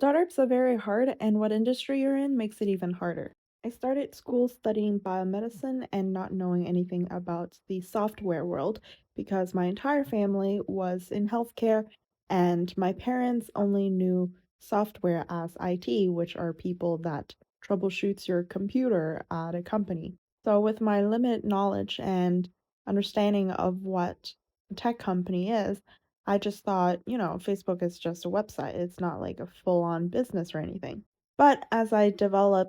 Startups are very hard, and what industry you're in makes it even harder. I started school studying biomedicine and not knowing anything about the software world because my entire family was in healthcare, and my parents only knew software as IT, which are people that troubleshoots your computer at a company. So, with my limited knowledge and understanding of what a tech company is, I just thought, Facebook is just a website. It's not like a full-on business or anything. But as I develop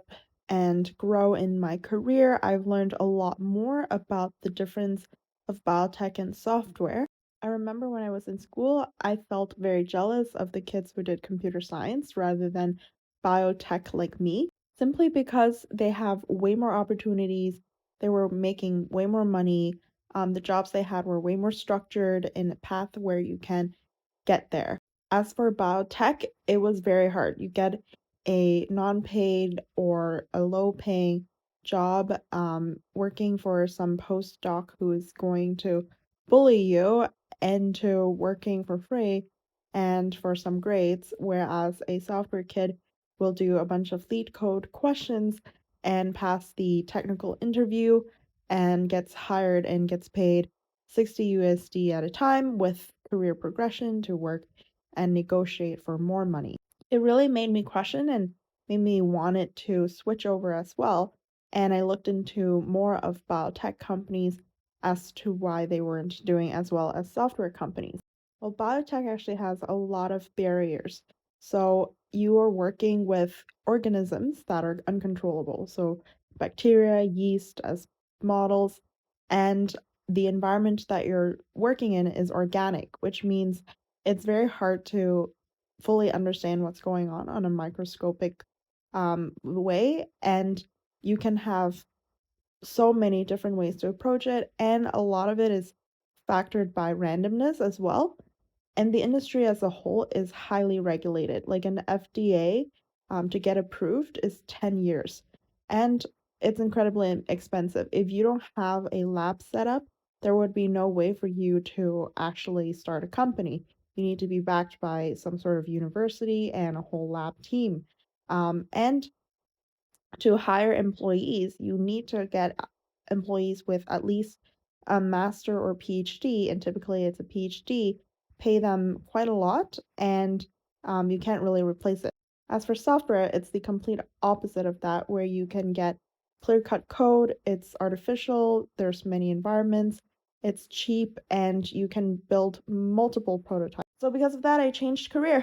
and grow in my career, I've learned a lot more about the difference of biotech and software. I remember when I was in school, I felt very jealous of the kids who did computer science rather than biotech like me, simply because they have way more opportunities, they were making way more money, the jobs they had were way more structured in a path where you can get there. As for biotech, it was very hard. You get a non-paid or a low-paying job working for some postdoc who is going to bully you into working for free and for some grades, whereas a software kid will do a bunch of lead code questions and pass the technical interview and gets hired and gets paid 60 USD at a time with career progression to work and negotiate for more money. It really made me question and made me want it to switch over as well. And I looked into more of biotech companies as to why they weren't doing as well as software companies. Well, biotech actually has a lot of barriers. So you are working with organisms that are uncontrollable. So bacteria, yeast as models, and the environment that you're working in is organic, which means it's very hard to fully understand what's going on a microscopic way. And you can have so many different ways to approach it, and a lot of it is factored by randomness as well. And the industry as a whole is highly regulated. Like an FDA to get approved is 10 years. And it's incredibly expensive. If you don't have a lab setup, there would be no way for you to actually start a company. You need to be backed by some sort of university and a whole lab team. And to hire employees, you need to get employees with at least a master or PhD, and typically it's a PhD, pay them quite a lot, and you can't really replace it. As for software, it's the complete opposite of that, where you can get clear-cut code, it's artificial, there's many environments, it's cheap, and you can build multiple prototypes. So because of that, I changed career.